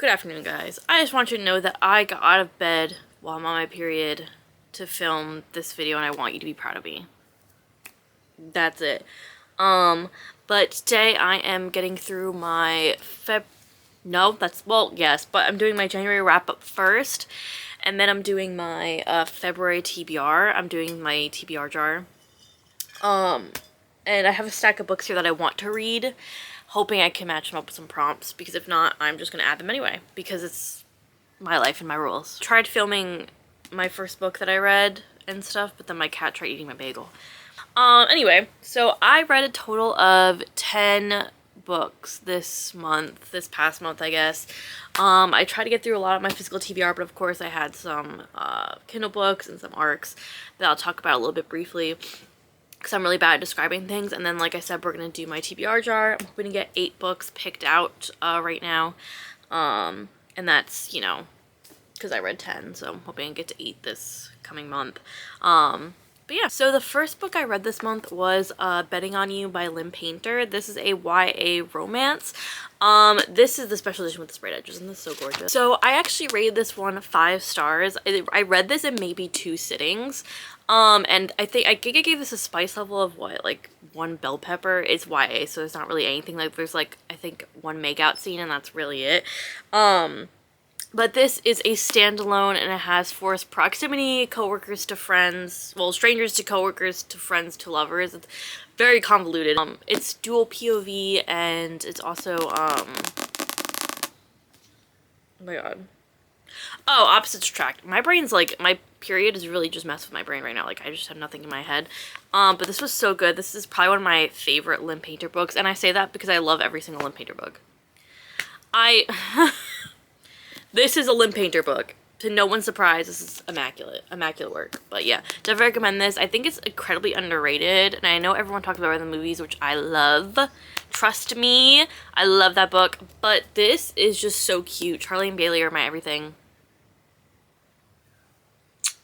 Good afternoon, guys. I just want you to know that I got out of bed while I'm on my period to film this video, and I want you to be proud of me. That's it. But today I am getting through my yes, but I'm doing my January wrap-up first, and then I'm doing my February TBR. I'm doing my TBR jar. And I have a stack of books here that I want to read, hoping I can match them up with some prompts, because if not, I'm just going to add them anyway, because it's my life and my rules. Tried filming my first book that I read and stuff, but then my cat tried eating my bagel. Anyway, so I read a total of 10 books this past month, I guess. I tried to get through a lot of my physical TBR, but of course I had some Kindle books and some ARCs that I'll talk about a little bit briefly, because I'm really bad at describing things. And then, like I said, we're going to do my TBR jar. I'm hoping to get 8 books picked out right now. And that's, you know, because I read 10, so I'm hoping I get to 8 this coming month. But yeah, so the first book I read this month was Betting on You by Lynn Painter. This is a YA romance. This is the special edition with the sprayed edges, and this is so gorgeous. So I actually rated this one 5 stars. I read this in maybe 2 sittings. And I think I gave this a spice level of what, like 1 bell pepper. It's YA, so there's not really anything. Like, there's like, I think 1 make-out scene, and that's really it. But this is a standalone, and it has forced proximity, coworkers to friends, well, strangers to coworkers to friends to lovers. It's very convoluted. It's dual POV, and it's also, oh my god. Oh, opposites attract. My brain's like, my period is really just messed with my brain right now. Like, I just have nothing in my head. But this was so good. This is probably one of my favorite Lynn Painter books, and I say that because I love every single Lynn Painter book. This is a Lynn Painter book. To no one's surprise, this is immaculate work. But yeah, definitely recommend this. I think it's incredibly underrated, and I know everyone talks about it in the movies, which I love. Trust me, I love that book. But this is just so cute. Charlie and Bailey are my everything.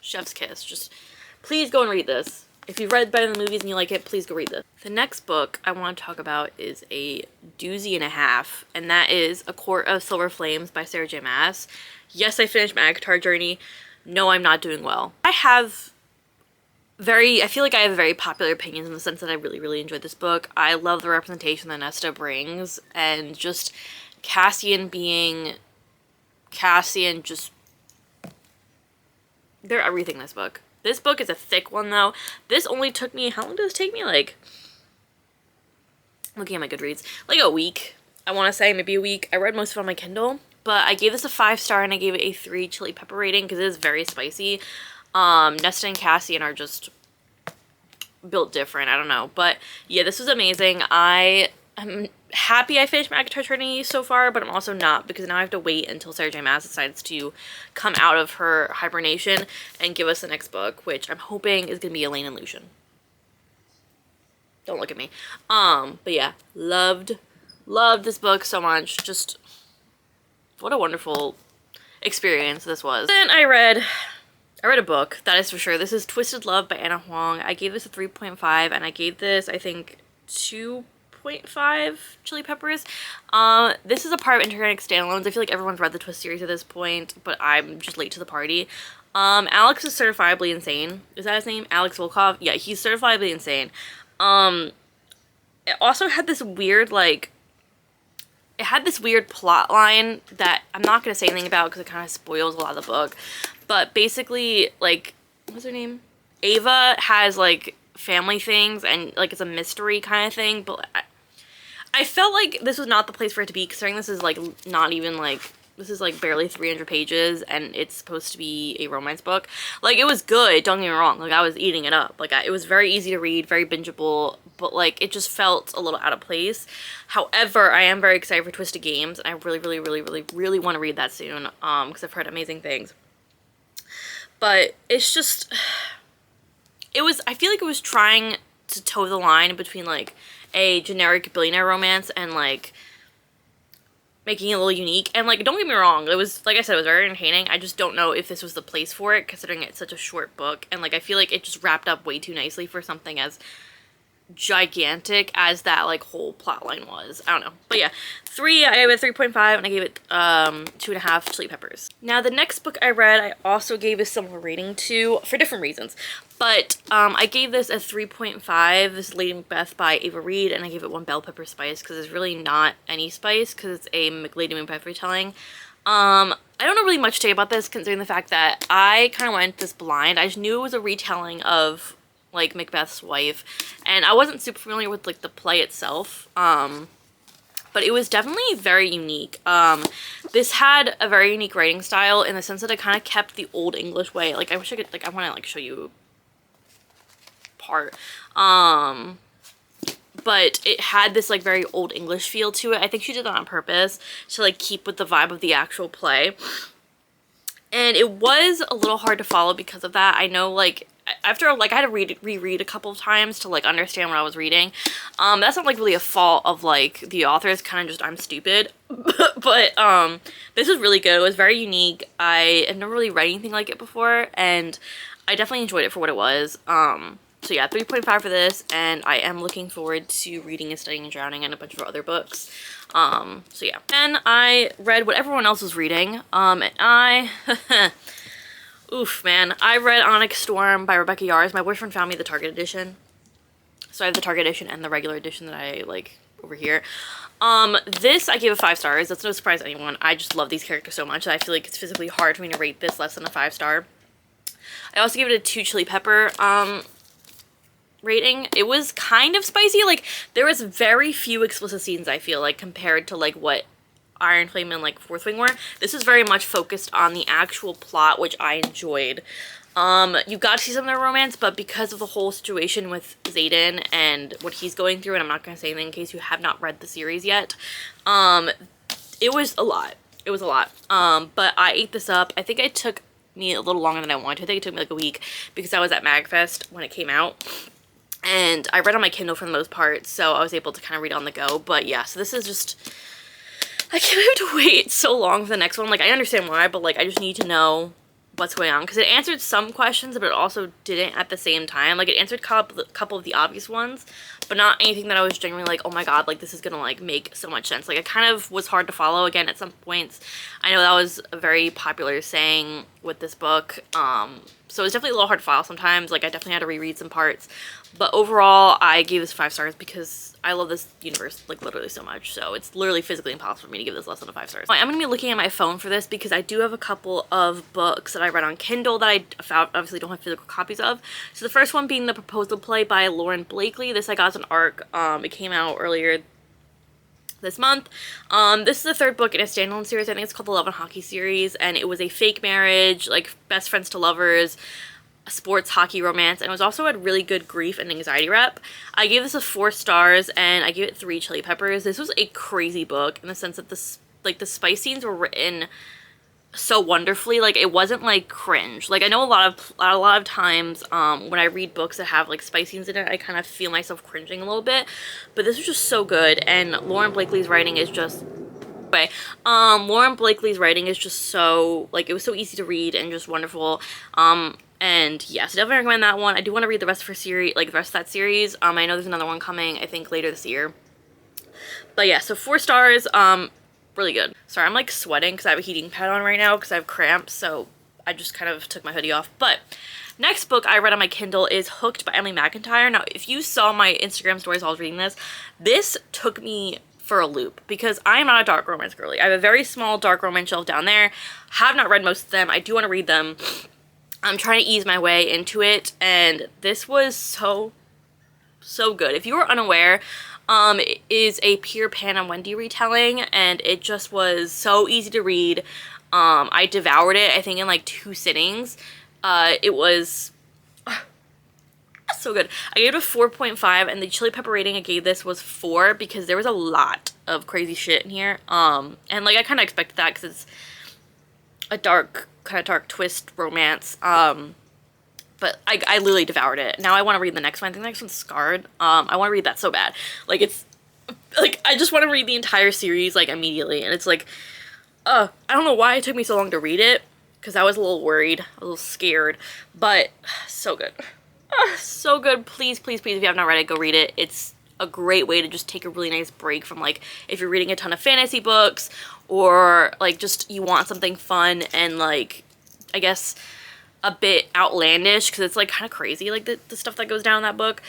Chef's kiss. Just please go and read this. If you've read better than the movies and you like it, please go read this. The next book I want to talk about is a doozy and a half, and that is A Court of Silver Flames by Sarah J. Maas. Yes, I finished my ACOTAR journey. No, I'm not doing well. I feel like I have very popular opinions in the sense that I really, really enjoyed this book. I love the representation that Nesta brings, and just Cassian being Cassian, just, they're everything in this book. This book is a thick one, though. This only took me, how long did this take me? Like, looking at my Goodreads, like a week. I want to say maybe a week. I read most of it on my Kindle, but I gave this a 5 star, and I gave it a 3 chili pepper rating because it is very spicy. Nesta and Cassian are just built different. I don't know. But yeah, this was amazing. I'm happy I finished my ACOTAR journey so far, but I'm also not, because now I have to wait until Sarah J. Maas decides to come out of her hibernation and give us the next book, which I'm hoping is going to be Elaine and Lucian. Don't look at me. But yeah, loved this book so much. Just, what a wonderful experience this was. Then I read a book, that is for sure. This is Twisted Love by Anna Huang. I gave this a 3.5, and I gave this, I think, 2.5 chili peppers. This is a part of Intergalactic Standalones. I feel like everyone's read the Twist series at this point, but I'm just late to the party. Alex is certifiably insane. Is that his name? Alex Volkov? Yeah, he's certifiably insane. It also had this weird, like, it had this weird plot line that I'm not going to say anything about because it kind of spoils a lot of the book. But basically, like, what's her name? Ava has, like, family things, and, like, it's a mystery kind of thing. But I felt like this was not the place for it to be, considering this is, like, not even, like, this is, like, barely 300 pages, and it's supposed to be a romance book. Like, it was good, don't get me wrong. Like, I was eating it up. Like, it was very easy to read, very bingeable, but, like, it just felt a little out of place. However, I am very excited for Twisted Games, and I really, really, really, really, really want to read that soon, because I've heard amazing things. But it's just, I feel like it was trying to toe the line between, like, a generic billionaire romance and, like, making it a little unique. And, like, don't get me wrong, it was, like I said, it was very entertaining. I just don't know if this was the place for it, considering it's such a short book. And, like, I feel like it just wrapped up way too nicely for something as gigantic as that like whole plot line was. I don't know. But yeah, I gave it 3.5 and I gave it 2.5 chili peppers. Now the next book I read, I also gave a similar rating to for different reasons. But I gave this a 3.5. This is Lady Macbeth by Ava Reed, and I gave it 1 bell pepper spice because there's really not any spice because it's a Lady Macbeth retelling. I don't know really much to say about this considering the fact that I kind of went this blind. I just knew it was a retelling of like Macbeth's wife, and I wasn't super familiar with like the play itself, but it was definitely very unique. This had a very unique writing style in the sense that it kind of kept the old English way. Like I wish I could, like I want to like show you part, but it had this like very old English feel to it. I think she did that on purpose to like keep with the vibe of the actual play, and it was a little hard to follow because of that. I know like after like I had to reread a couple of times to like understand what I was reading. That's not like really a fault of like the author, it's kind of just I'm stupid. But this was really good. It was very unique. I had never really read anything like it before, and I definitely enjoyed it for what it was. So yeah, 3.5 for this, and I am looking forward to reading and studying and drowning and a bunch of other books. So yeah. And I read what everyone else was reading, and I oof, man. I read Onyx Storm by Rebecca Yarros. My boyfriend found me the Target edition. So I have the Target edition and the regular edition that I like over here. This I gave it 5 stars. That's no surprise to anyone. I just love these characters so much that I feel like it's physically hard for me to rate this less than a 5 star. I also gave it a 2 chili pepper rating. It was kind of spicy. Like there was very few explicit scenes, I feel like, compared to like what Iron Flame and like Fourth Wing were. This was very much focused on the actual plot, which I enjoyed. You got to see some of their romance, but because of the whole situation with Xaden and what he's going through, and I'm not going to say anything in case you have not read the series yet, it was a lot. It was a lot. But I ate this up. I think it took me a little longer than I wanted to. I think it took me like a week because I was at MagFest when it came out. And I read on my Kindle for the most part, so I was able to kind of read on the go. But yeah, so this is just, I can't have to wait so long for the next one. Like, I understand why, but like, I just need to know what's going on. Because it answered some questions, but it also didn't at the same time. Like, it answered a couple of the obvious ones, but not anything that I was genuinely like, oh my god, like, this is gonna like make so much sense. Like, it kind of was hard to follow again at some points. I know that was a very popular saying with this book. So it's definitely a little hard to follow sometimes. Like, I definitely had to reread some parts. But overall, I gave this 5 stars because I love this universe, like, literally so much. So it's literally physically impossible for me to give this less than a 5 stars. I'm going to be looking at my phone for this because I do have a couple of books that I read on Kindle that I obviously don't have physical copies of. So the first one being The Proposal Play by Lauren Blakely. This I got as an ARC. It came out earlier this month. This is the 3rd book in a standalone series. I think it's called the Love and Hockey series, and it was a fake marriage, like best friends to lovers, a sports hockey romance, and it was also had really good grief and anxiety rep. I gave this a 4 stars, and I gave it 3 chili peppers. This was a crazy book in the sense that the spice scenes were written so wonderfully. Like, it wasn't like cringe. Like, I know a lot of times when I read books that have like spice scenes in it, I kind of feel myself cringing a little bit, but this was just so good. And Lauren Blakely's writing is just Lauren Blakely's writing is just so, like, it was so easy to read and just wonderful. And yeah, so definitely recommend that one. I do want to read the rest of her series, like the rest of that series. I know there's another one coming, I think later this year. But yeah, so 4 stars. Really good. Sorry, I'm like sweating because I have a heating pad on right now because I have cramps, so I just kind of took my hoodie off. But next book I read on my Kindle is Hooked by Emily McIntyre. Now, if you saw my Instagram stories while I was reading this took me for a loop because I am not a dark romance girly. I have a very small dark romance shelf down there. Have not read most of them. I do want to read them. I'm trying to ease my way into it, and this was so good. If you were unaware, it is a Peter Pan and Wendy retelling, and it just was so easy to read. I devoured it, I think, in like 2 sittings. It was so good. I gave it a 4.5, and the chili pepper rating I gave this was 4 because there was a lot of crazy shit in here. And like I kind of expected that because it's a kind of dark twist romance. But I literally devoured it. Now I want to read the next one. I think the next one's Scarred. I want to read that so bad. Like, it's, like, I just want to read the entire series, like, immediately. And it's like, I don't know why it took me so long to read it. Because I was a little worried. A little scared. But, so good. So good. Please, please, please, if you have not read it, go read it. It's a great way to just take a really nice break from, like, if you're reading a ton of fantasy books, or, like, just you want something fun and, like, I guess a bit outlandish, because it's, like, kind of crazy, like, the stuff that goes down in that book.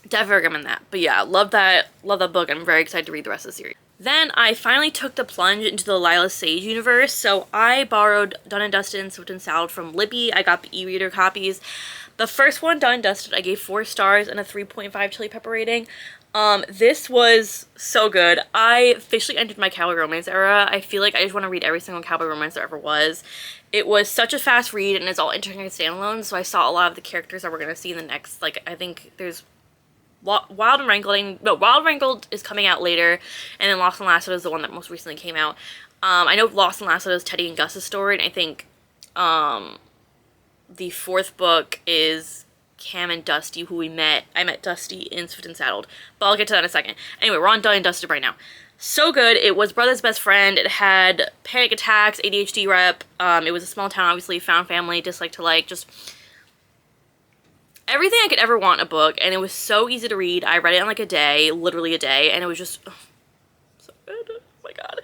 Definitely recommend that. But yeah, love that book. I'm very excited to read the rest of the series. Then I finally took the plunge into the Lila Sage universe. So I borrowed Done and Dusted and Swift and Saddled from Libby. I got the e-reader copies. The first one, Done and Dusted, I gave 4 stars and a 3.5 chili pepper rating. This was so good. I officially entered my cowboy romance era. I feel like I just want to read every single cowboy romance there ever was. It was such a fast read, and it's all interconnected standalones, so I saw a lot of the characters that we're going to see in the next, like, I think there's Wild and Wrangled is coming out later, and then Lost and Lasted is the one that most recently came out. I know Lost and Lasted is Teddy and Gus's story, and I think the 4th book is Cam and Dusty, who we met. I met Dusty in Swift and Saddled, but I'll get to that in a second. Anyway, we're on Done and Dusted right now. So good. It was Brother's Best Friend. It had panic attacks, ADHD rep. It was a small town, obviously, found family, dislike to like, just everything I could ever want in a book, and it was so easy to read. I read it in like a day, literally a day, and it was just so good. Oh my god.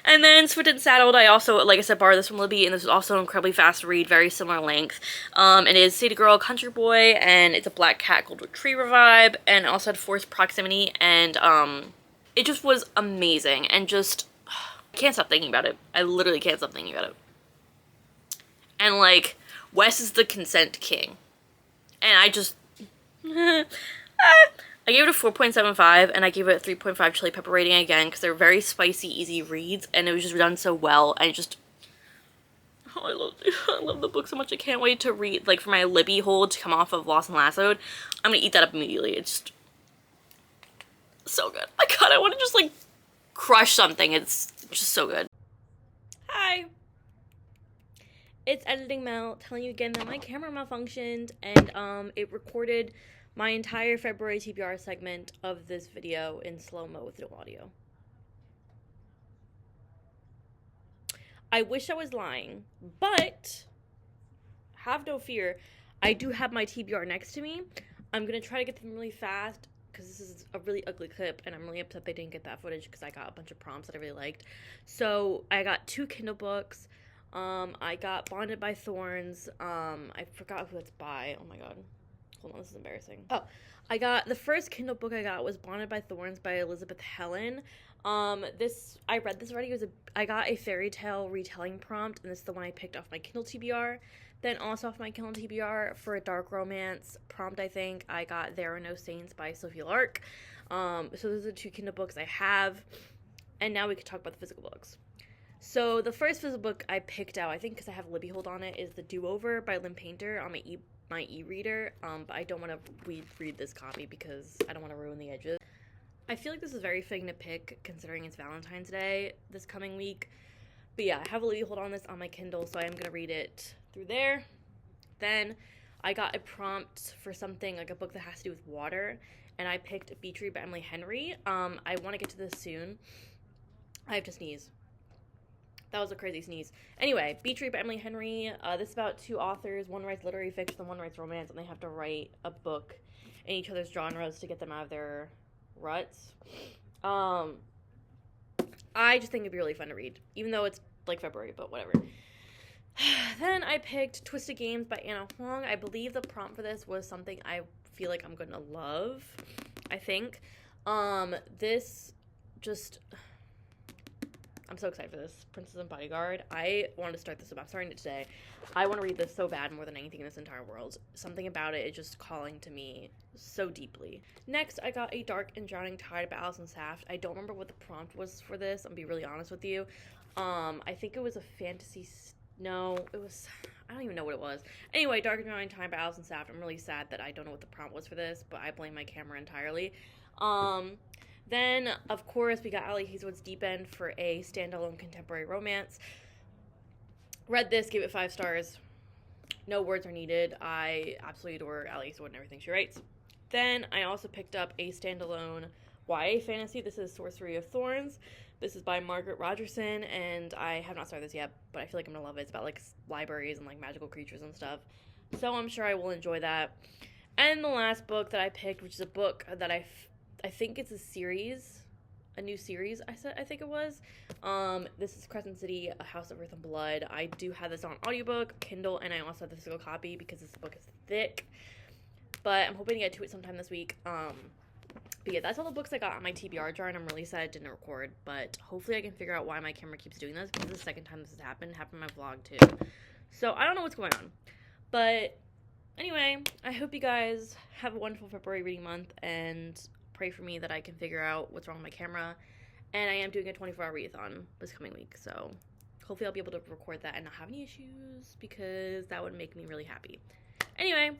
And then Swift and Saddled, I also, like I said, borrowed this from Libby, and this was also an incredibly fast read, very similar length. It is City Girl, Country Boy, and it's a Black Cat Gold Retriever vibe, and it also had forced proximity, and it just was amazing, and just, I can't stop thinking about it. I literally can't stop thinking about it. And like, Wes is the consent king. And I just, I gave it a 4.75, and I gave it a 3.5 chili pepper rating again, because they're very spicy, easy reads, and it was just done so well, and just, oh, I love the book so much. I can't wait to read, like, for my Libby hold to come off of Lost and Lassoed. I'm gonna eat that up immediately. It's just so good. My god, I want to just, like, crush something. It's just so good. Hi. It's Editing Mel telling you again that my camera malfunctioned, and it recorded my entire February TBR segment of this video in slow-mo with no audio. I wish I was lying, but have no fear. I do have my TBR next to me. I'm going to try to get them really fast, because this is a really ugly clip, and I'm really upset they didn't get that footage, because I got a bunch of prompts that I really liked. So I got 2 Kindle books. I got Bonded by Thorns. I forgot who it's by. Oh my god. Hold on, this is embarrassing. Oh, I got, the first Kindle book I got was Bonded by Thorns by Elizabeth Helen. I read this already. I got a fairy tale retelling prompt, and this is the one I picked off my Kindle TBR. Then also off my Kindle TBR for a dark romance prompt, I think, I got There Are No Saints by Sophie Lark. So those are the 2 Kindle books I have. And now we can talk about the physical books. So the first physical book I picked out, I think because I have Libby hold on it, is The Do-Over by Lynn Painter on my e-reader. But I don't want to read this copy because I don't want to ruin the edges. I feel like this is very fitting to pick considering it's Valentine's Day this coming week. But yeah, I have Libby hold on this on my Kindle, so I am going to read it through there. Then I got a prompt for something, like a book that has to do with water, and I picked Beach Read by Emily Henry. I want to get to this soon. I have to sneeze. That was a crazy sneeze. Anyway, Beach Read by Emily Henry. This is about 2 authors. One writes literary fiction and one writes romance, and they have to write a book in each other's genres to get them out of their ruts. I just think it'd be really fun to read, even though it's like February, but whatever. Then I picked Twisted Games by Anna Huang. I believe the prompt for this was something I feel like I'm going to love, I think. This just, I'm so excited for this. Princess and Bodyguard. I wanted to start this up. I'm starting it today. I want to read this so bad more than anything in this entire world. Something about it is just calling to me so deeply. Next, I got A Dark and Drowning Tide by Allison Saft. I don't remember what the prompt was for this. I'm going to be really honest with you. I think it was a fantasy... No, it was... I don't even know what it was. Anyway, Dark and Drowning Tide by Allison Saft. I'm really sad that I don't know what the prompt was for this, but I blame my camera entirely. Then, of course, we got Ali Hazelwood's Deep End for a standalone contemporary romance. Read this, gave it 5 stars. No words are needed. I absolutely adore Ali Hazelwood and everything she writes. Then, I also picked up a standalone YA fantasy. This is Sorcery of Thorns. This is by Margaret Rogerson, and I have not started this yet, but I feel like I'm going to love it. It's about, like, libraries and, like, magical creatures and stuff. So I'm sure I will enjoy that. And the last book that I picked, which is a book that I think it's a series, a new series. I think it was. This is Crescent City, A House of Earth and Blood. I do have this on audiobook, Kindle, and I also have the physical copy because this book is thick. But I'm hoping to get to it sometime this week. But yeah, that's all the books I got on my TBR jar, and I'm really sad I didn't record. But hopefully I can figure out why my camera keeps doing this, because this is the second time this has happened. It happened in my vlog too. So I don't know what's going on. But anyway, I hope you guys have a wonderful February reading month, and pray for me that I can figure out what's wrong with my camera. And I am doing a 24-hour readathon this coming week, so hopefully I'll be able to record that and not have any issues, because that would make me really happy. Anyway,